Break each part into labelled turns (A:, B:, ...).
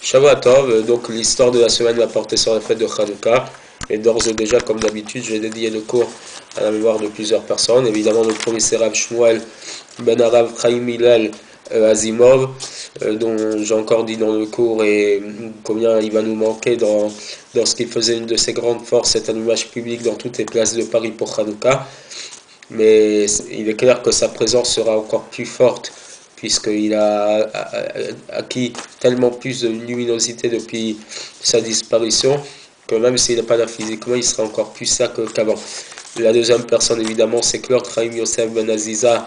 A: Shavua Tov, donc l'histoire de la semaine va porter sur la fête de Hanouka. Et d'ores et déjà, comme d'habitude, je vais dédier le cours à la mémoire de plusieurs personnes. Évidemment, le premier c'est Rav Shmuel Ben Arav Chaim Hillel Azimov, dont j'ai encore dit dans le cours et combien il va nous manquer dans ce qui faisait une de ses grandes forces, cet allumage public dans toutes les places de Paris pour Hanouka. Mais il est clair que sa présence sera encore plus forte puisqu'il a acquis tellement plus de luminosité depuis sa disparition que même s'il n'est pas là physiquement, il sera encore plus ça qu'avant. La deuxième personne, évidemment, c'est Claude Chaim Yosef Ben Aziza,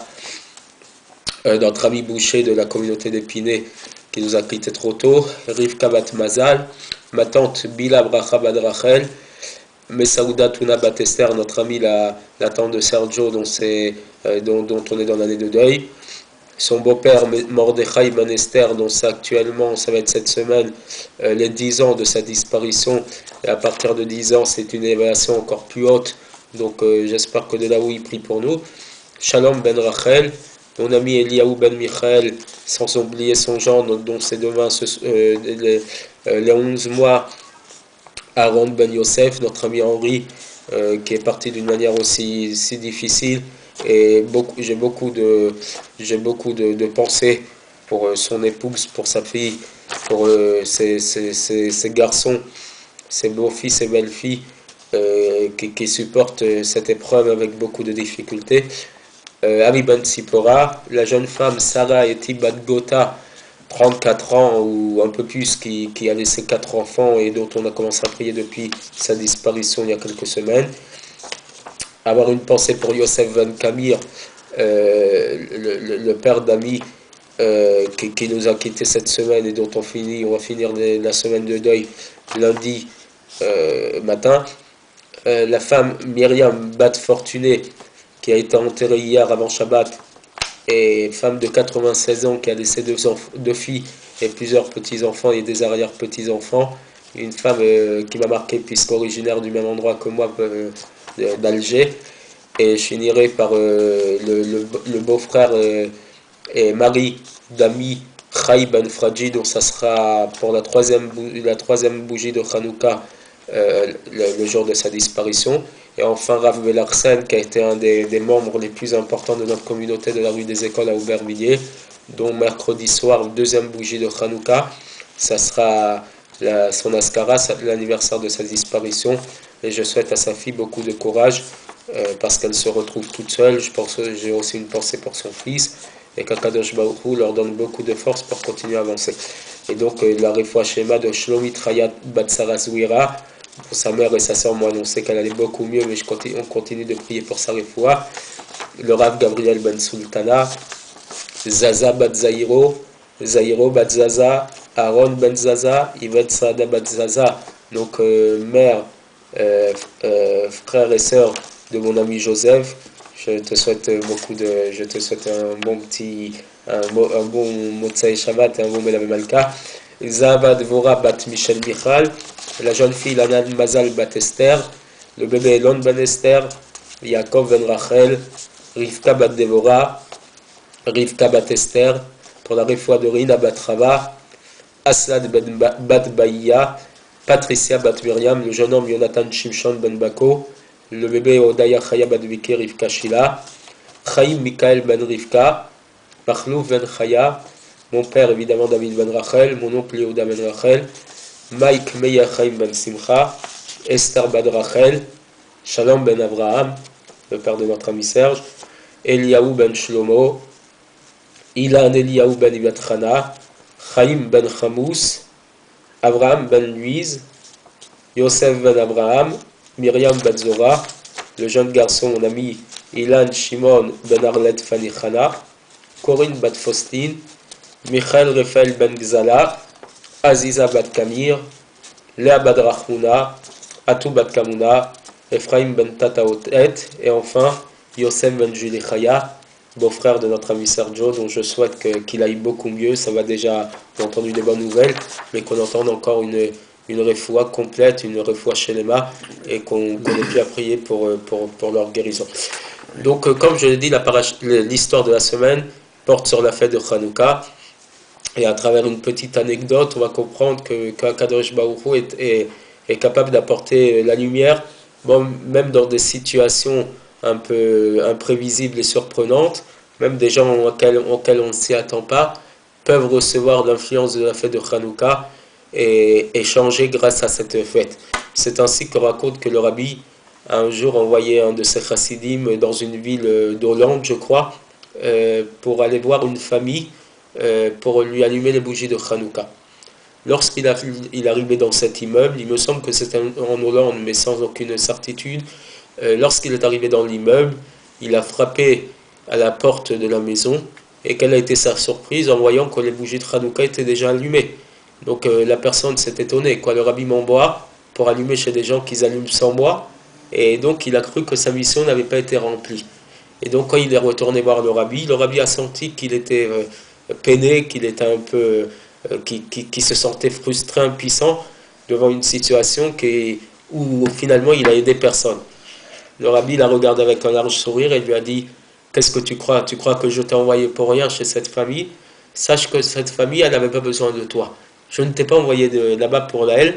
A: notre ami boucher de la communauté d'Épinay, qui nous a quittés trop tôt. Rivka Bat Mazal, ma tante Bila Bracha Bad Rachel, Messaouda Tuna Bat Esther, notre amie la tante de Sergio, dont on est dans l'année de deuil. Son beau-père Mordechai Ben Esther, dont actuellement, ça va être cette semaine, les 10 ans de sa disparition. Et à partir de 10 ans, c'est une évaluation encore plus haute. Donc j'espère que de là où il prie pour nous. Shalom Ben Rachel, mon ami Eliaou Ben Michael, sans oublier son gendre, dont c'est demain les 11 mois, Aaron Ben Yosef, notre ami Henri, qui est parti d'une manière aussi si difficile. Et j'ai beaucoup de pensées pour son épouse, pour sa fille, pour ses garçons, ses beaux-fils et belles-filles qui supportent cette épreuve avec beaucoup de difficultés. Ami Ben Sipora, la jeune femme Sarah Eti Bat Gota, 34 ans ou un peu plus, qui a laissé 4 enfants et dont on a commencé à prier depuis sa disparition il y a quelques semaines. Avoir une pensée pour Yosef Ben Kamir, le père d'Ami, qui nous a quittés cette semaine et dont on va finir la semaine de deuil lundi matin. La femme Myriam Bat Fortuné, qui a été enterrée hier avant Shabbat, et femme de 96 ans qui a laissé deux filles et plusieurs petits-enfants et des arrière-petits-enfants. Une femme qui m'a marqué puisqu'originaire du même endroit que moi, d'Alger. Et je finirai par le beau-frère et mari d'Ami Chaï Ben Fradji, dont ça sera pour la troisième bougie de Hanouka le jour de sa disparition. Et enfin Rav Belarsen, qui a été un des membres les plus importants de notre communauté de la rue des Écoles à Aubervilliers, dont mercredi soir, deuxième bougie de Hanouka, ça sera son askara, l'anniversaire de sa disparition. Et je souhaite à sa fille beaucoup de courage parce qu'elle se retrouve toute seule. J'ai aussi une pensée pour son fils et qu'Akadosh Baruch Hu leur donne beaucoup de force pour continuer à avancer. Et donc la réfoua Shema de Shlomit Hayat Batsara Zouira, pour sa mère et sa sœur m'ont annoncé qu'elle allait beaucoup mieux, mais on continue de prier pour sa réfoua. Le Rav Gabriel Ben Sultana, Zaza Bat Zairo Bat Zaza, Aaron Ben Zaza, Yvette Saada Bat Zaza, donc mère, frère et sœur de mon ami Joseph. Je te souhaite un bon Motsai Shabbat et un bon Melav Malka. Zahava Dvora Bat Michel Michal, la jeune fille Lanan Mazal Bat Esther, le bébé Elon Ben Esther, Yaakov Ben Rachel, Rivka Bat Devora, Rivka Bat Esther, pour la réfoua de Rina Bat Rava, Aslad Bat Baïya, Patricia Bat Miriam, le jeune homme Jonathan Shimshon Ben Bako, le bébé Odaya Chaya Ben Viki Rivka Shila, Chaim Mikael Ben Rivka, Machlouf Ben Chaya, mon père évidemment David Ben Rachel, mon oncle Yehuda Ben Rachel, Mike Meya Chaim Ben Simcha, Esther Ben Rachel, Shalom Ben Avraham, le père de notre ami Serge, Eliaou Ben Shlomo, Ilan Eliaou Ben Ibatrana, Chaim Ben Chamous, Avraham Ben Louise, Yosef Ben Abraham, Myriam Ben Zora, le jeune garçon, mon ami Ilan Shimon Ben Arlet Fanichana, Corinne Bat Faustine, Michael Raphaël Ben Gzala, Aziza Bat Kamir, Léa Bat Rachmouna, Atou Bat Kamuna, Ephraim Ben Tataotet, et enfin Yosef Ben Julie Chaya, beau-frère de notre ami Sergio, dont je souhaite qu'il aille beaucoup mieux. Ça va déjà, on a entendu des bonnes nouvelles, mais qu'on entende encore une réfoua complète, une réfoua shelema, et qu'on ait pu prier pour leur guérison. Donc, comme je l'ai dit, l'histoire de la semaine porte sur la fête de Hanouka. Et à travers une petite anecdote, on va comprendre qu'Akadosh Baruch Hu est capable d'apporter la lumière, bon, même dans des situations un peu imprévisibles et surprenantes, même des gens auxquels on ne s'y attend pas, peuvent recevoir l'influence de la fête de Hanouka et changer grâce à cette fête. C'est ainsi que raconte que le rabbi a un jour envoyé un de ses chassidim dans une ville d'Hollande, je crois, pour aller voir une famille pour lui allumer les bougies de Hanouka. Lorsqu'il arrivait dans cet immeuble, il me semble que c'était en Hollande, mais sans aucune certitude, lorsqu'il est arrivé dans l'immeuble, il a frappé à la porte de la maison, et quelle a été sa surprise en voyant que les bougies de Hanouka étaient déjà allumées. Donc la personne s'est étonnée, quoi, le rabbi m'envoie pour allumer chez des gens qui allument sans moi, et donc il a cru que sa mission n'avait pas été remplie. Et donc quand il est retourné voir le rabbi a senti qu'il était peiné, qu'il était un peu, qui se sentait frustré, impuissant devant une situation où finalement il a aidé personne. Le rabbi l'a regardé avec un large sourire et lui a dit: qu'est-ce que tu crois? Tu crois que je t'ai envoyé pour rien chez cette famille? Sache que cette famille, elle n'avait pas besoin de toi. Je ne t'ai pas envoyé là-bas pour elle.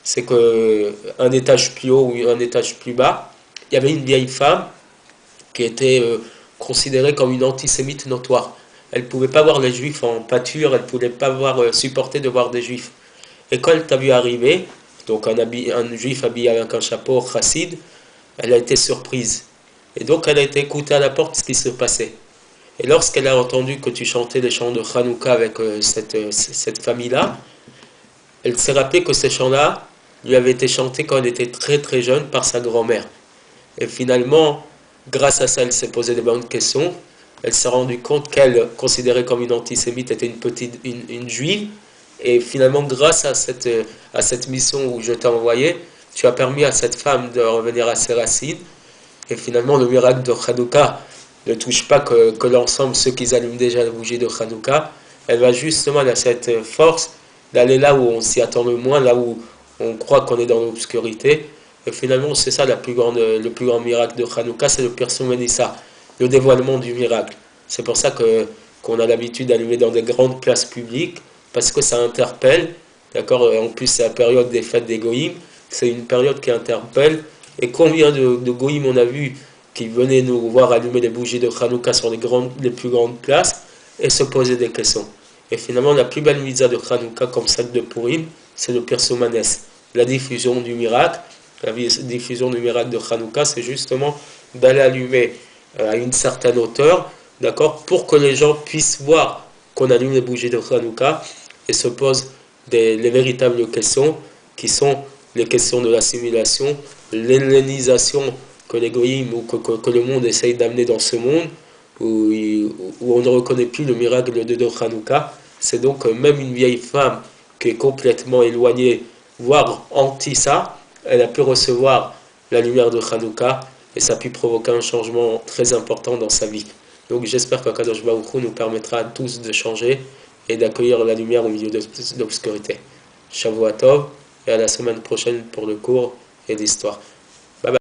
A: C'est qu'un étage plus haut ou un étage plus bas, il y avait une vieille femme qui était considérée comme une antisémite notoire. Elle ne pouvait pas voir les juifs en pâture, elle ne pouvait pas supporter de voir des juifs. Et quand elle t'a vu arriver, donc un juif habillé avec un chapeau chassid, elle a été surprise. Et donc elle a été écoutée à la porte ce qui se passait. Et lorsqu'elle a entendu que tu chantais les chants de Hanouka avec cette famille-là, elle s'est rappelée que ces chants-là lui avaient été chantés quand elle était très très jeune par sa grand-mère. Et finalement, grâce à ça, elle s'est posé des bonnes questions. Elle s'est rendue compte qu'elle, considérée comme une antisémite, était une juive. Et finalement, grâce à cette mission où je t'ai envoyé, tu as permis à cette femme de revenir à ses racines. Et finalement, le miracle de Hanouka ne touche pas que l'ensemble, ceux qui allument déjà la bougie de Hanouka. Elle va justement à cette force d'aller là où on s'y attend le moins, là où on croit qu'on est dans l'obscurité. Et finalement, c'est ça le plus grand miracle de Hanouka, c'est le Pirsum Nissa, le dévoilement du miracle. C'est pour ça qu'on a l'habitude d'allumer dans des grandes places publiques, parce que ça interpelle, d'accord. En plus, c'est la période des fêtes des Goïms, c'est une période qui interpelle. Et combien de Goïms on a vu qui venaient nous voir allumer les bougies de Hanouka sur les plus grandes places et se poser des questions. Et finalement, la plus belle mitzvah de Hanouka, comme celle de Purim, c'est le Pirsum Ness, la diffusion du miracle. La diffusion du miracle de Hanouka, c'est justement d'aller allumer à une certaine hauteur, d'accord, pour que les gens puissent voir qu'on allume les bougies de Hanouka et se posent les véritables questions, qui sont les questions de l'assimilation, l'hellénisation que les goïms ou que le monde essaye d'amener dans ce monde, où on ne reconnaît plus le miracle de Hanouka. C'est donc même une vieille femme qui est complètement éloignée, voire anti ça, elle a pu recevoir la lumière de Hanouka et ça a pu provoquer un changement très important dans sa vie. Donc j'espère qu'Akadosh Baruch Hu nous permettra à tous de changer et d'accueillir la lumière au milieu de l'obscurité. Shavua Tov et à la semaine prochaine pour le cours et l'histoire.